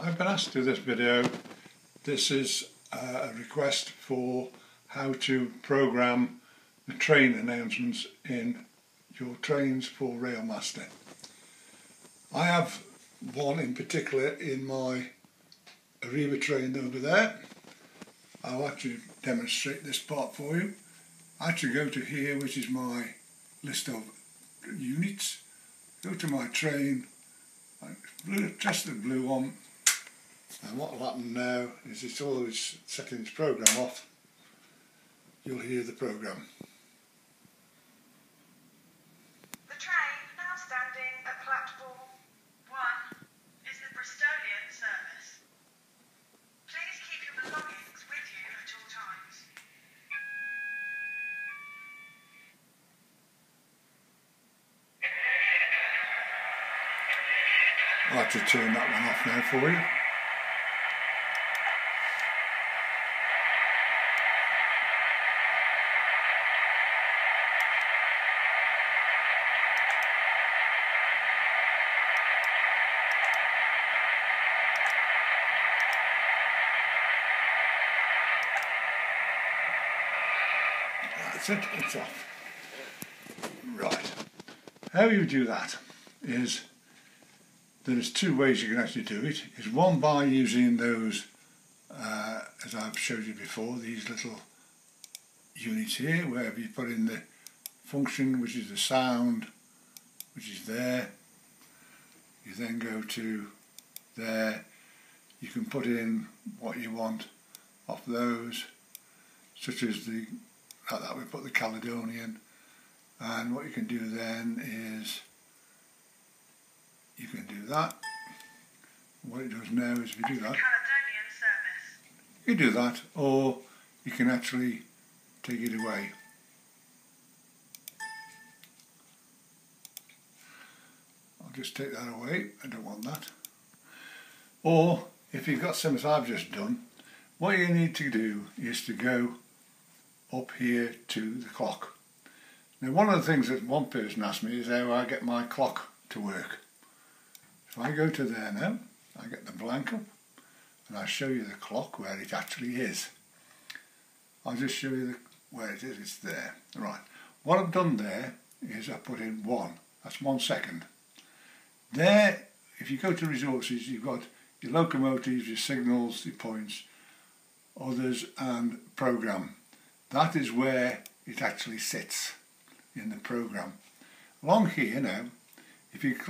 I've been asked to do this video. This is a request for how to program the train announcements in your trains for Railmaster. I have one in particular in my Arriva train over there. I'll actually demonstrate this part for you. I actually go to here, which is my list of units. Go to my train, press the blue one, and what will happen now is it's always setting its program off. You'll hear the program. The train now standing at platform 1 is the Bristolian service. Please keep your belongings with you at all times. I'll have to turn that one off now for you. That's it, it's off. Right. How you do that is there's two ways you can actually do it. Is one by using those, as I've showed you before, these little units here, wherever you put in the function, which is the sound, which is there. You then go to there. You can put in what you want off those, such as the, like that we put the Caledonian, and what you can do then is you can do that. What it does now is if you do that, you do that, or you can actually take it away. I'll just take that away, I don't want that. Or if you've got something I've just done, what you need to do is to go up here to the clock. Now, one of the things that one person asked me is how I get my clock to work. So I go to there now, I get the blank up, and I show you the clock where it actually is. I'll just show you where it is, it's there. Right, what I've done there is I put in 1, that's 1 second. There, if you go to resources, you've got your locomotives, your signals, your points, others, and program. That is where it actually sits in the program. Along here now,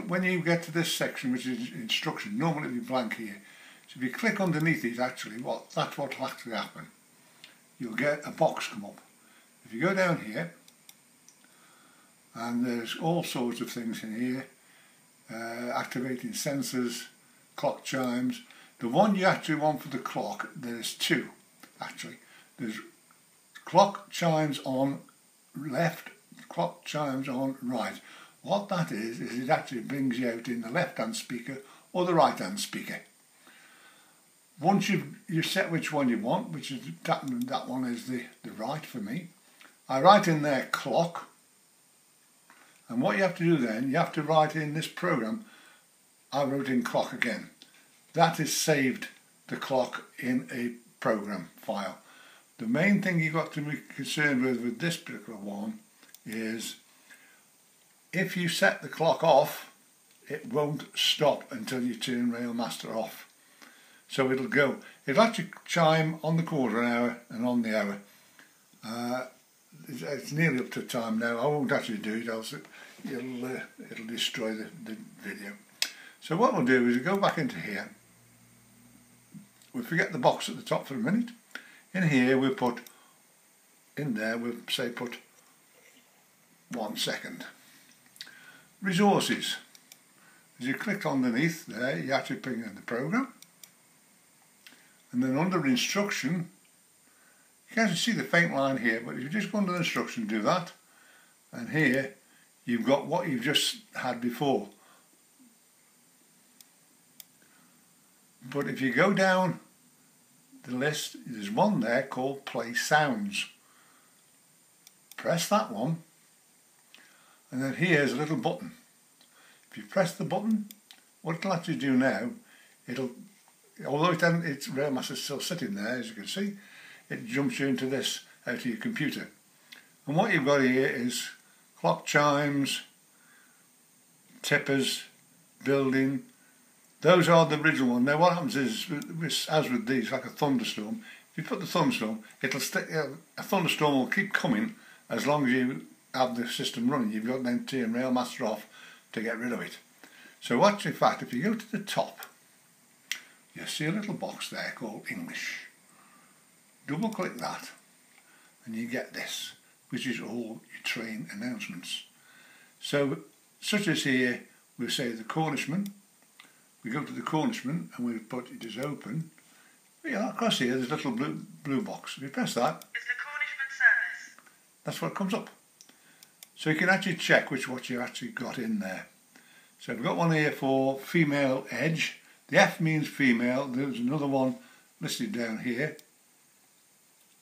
when you get to this section, which is instruction, normally it'll be blank here. So if you click underneath it, actually, that's what will actually happen. You'll get a box come up. If you go down here, and there's all sorts of things in here, activating sensors, clock chimes. The one you actually want for the clock, there's two actually. There's clock chimes on left, clock chimes on right. What that is it actually brings you out in the left hand speaker or the right hand speaker. Once you've set which one you want, which is that one is the right for me, I write in there clock, and what you have to do then, you have to write in this program, I wrote in clock again. That is saved the clock in a program file. The main thing you've got to be concerned with this particular one is if you set the clock off, it won't stop until you turn Railmaster off. So it'll actually chime on the quarter hour and on the hour. It's nearly up to time now. I won't actually do it, else it'll destroy the video. So what we'll do is we'll go back into here. We'll forget the box at the top for a minute. In here we'll put, in there we'll say put 1 second. Resources. As you click underneath there, you actually bring in the program. And then under instruction, you can't see the faint line here, but if you just go under instruction, do that. And here, you've got what you've just had before. But if you go down the list, there's one there called Play Sounds. Press that one, and then here's a little button. If you press the button, what it'll actually do now, it'll although it's Railmaster's still sitting there, as you can see, it jumps you into this out of your computer. And what you've got here is clock chimes, tippers, building. Those are the original one. Now what happens is, as with these, like a thunderstorm, if you put the thunderstorm, a thunderstorm will keep coming as long as you have the system running. You've got then to turn Railmaster off to get rid of it. So what, in fact, if you go to the top, you'll see a little box there called English. Double click that and you get this, which is all your train announcements. So, such as here, we'll say the Cornishman. We go to the Cornishman and we put it as open. Yeah, across here there's a little blue box. If you press that, Is the Cornishman service? that's what comes up. So you can actually check what you actually got in there. So we've got one here for female edge. The F means female. There's another one listed down here.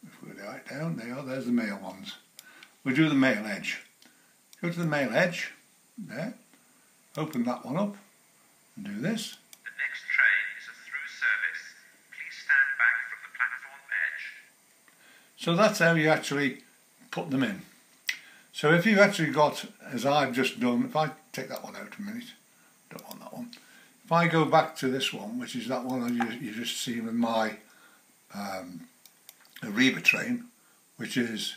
If we go right down, there's the male ones. We'll do the male edge. Go to the male edge, there, open that one up and do this. The next train is a through service. Please stand back from the platform edge. So that's how you actually put them in. So if you've actually got, as I've just done, if I take that one out a minute, don't want that one. If I go back to this one, which is that one you just seen with my Arriva train, which is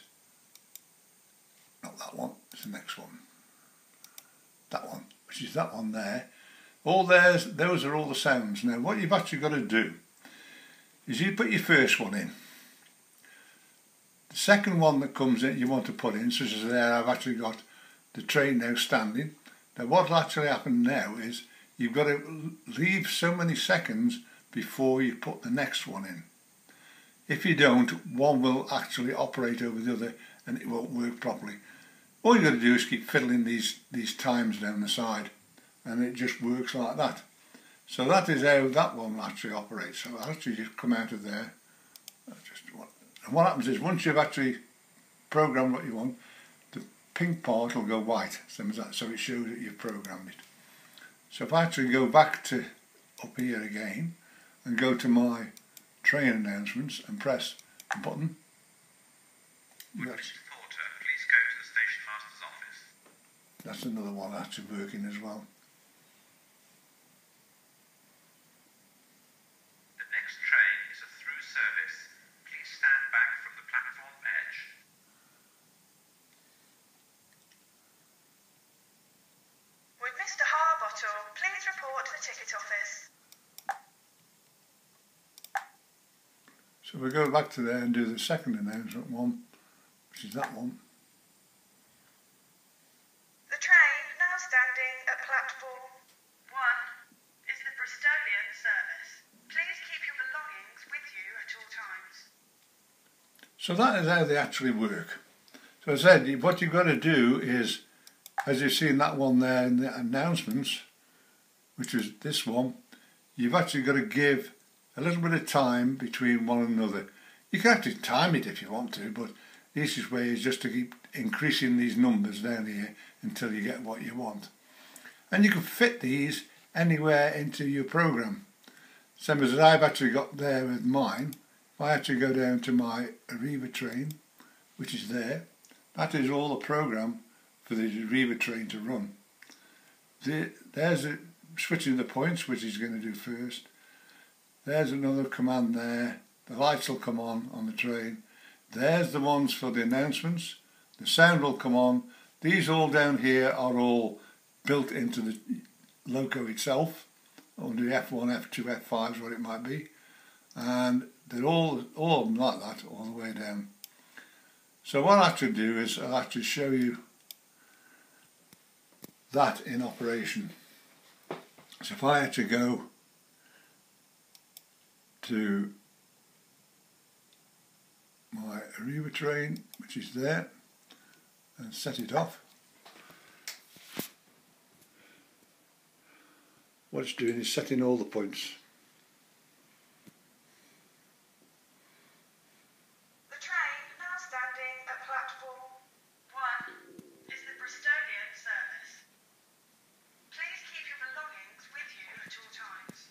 not that one, it's the next one. That one, which is that one there. Those are all the sounds. Now what you've actually got to do is you put your first one in. The second one that comes in you want to put in, such as there I've actually got the train now standing. Now what'll actually happen now is you've got to leave so many seconds before you put the next one in. If you don't, one will actually operate over the other and it won't work properly. All you've got to do is keep fiddling these times down the side and it just works like that. So that is how that one actually operates. So I'll actually just come out of there. And what happens is once you've actually programmed what you want, the pink part will go white, same as that, so it shows that you've programmed it. So if I actually go back to up here again and go to my train announcements and press the button, With Mr. Porter, please go to the station master's office. That's another one actually working as well. The next train is a through service. Please stand back from the platform edge. Would Mr. Harbottle please report to the ticket office? So we go back to there and do the second announcement one, which is that one. The train now standing at platform 1 is the Bristolian service. Please keep your belongings with you at all times. So that is how they actually work. So as I said, what you've got to do is, as you've seen that one there in the announcements, which is this one, you've actually got to give a little bit of time between one another. You can actually time it if you want to, but the easiest way is just to keep increasing these numbers down here until you get what you want. And you can fit these anywhere into your program. Same as I've actually got there with mine. If I actually go down to my Arriva train, which is there, that is all the program for the Arriva train to run. There's switching the points, which he's going to do first. There's another command there. The lights will come on the train. There's the ones for the announcements. The sound will come on. These all down here are all built into the loco itself, under F1, F2, F5 is what it might be. And they're all of them like that, all the way down. So what I'll actually do is I'll actually show you that in operation. So if I actually go to my Arriva train, which is there, and set it off, what it's doing is setting all the points. The train now standing at platform 1 is the Bristolian service. Please keep your belongings with you at all times.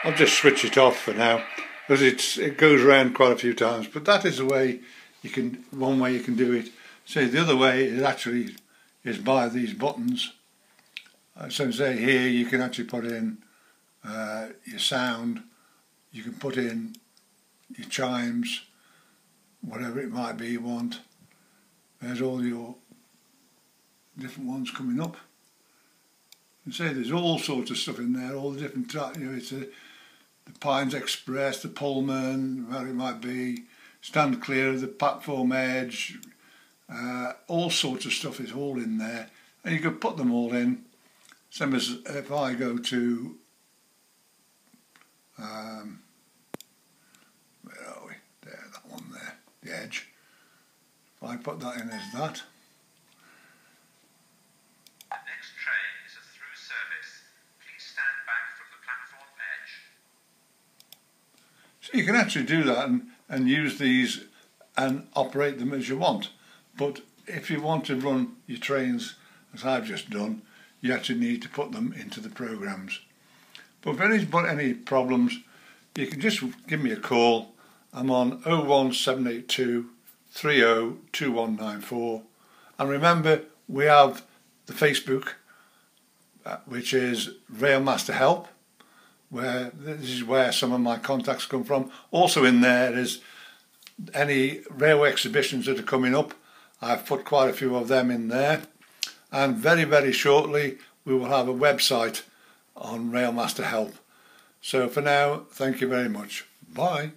I'll just switch it off for now because it goes around quite a few times. But that is the way you can, one way you can do it. So the other way is actually by these buttons. So say here you can actually put in your sound, you can put in your chimes, whatever it might be you want. There's all your different ones coming up. And say there's all sorts of stuff in there, all the different, it's the Pines Express, the Pullman, whatever it might be, stand clear of the platform edge, all sorts of stuff is all in there, and you could put them all in. Same as if I go to where are we? There, that one there, the edge. If I put that in as that. The next train is a through service. Please stand back from the platform edge. So you can actually do that and use these and operate them as you want. But if you want to run your trains as I've just done, you actually need to put them into the programs. But if anybody's any problems, you can just give me a call. I'm on 01782 302194, and remember we have the Facebook, which is Railmaster Help, where this is where some of my contacts come from. Also in there is any railway exhibitions that are coming up. I've put quite a few of them in there, and very, very shortly we will have a website on Railmaster Help. So for now, thank you very much. Bye.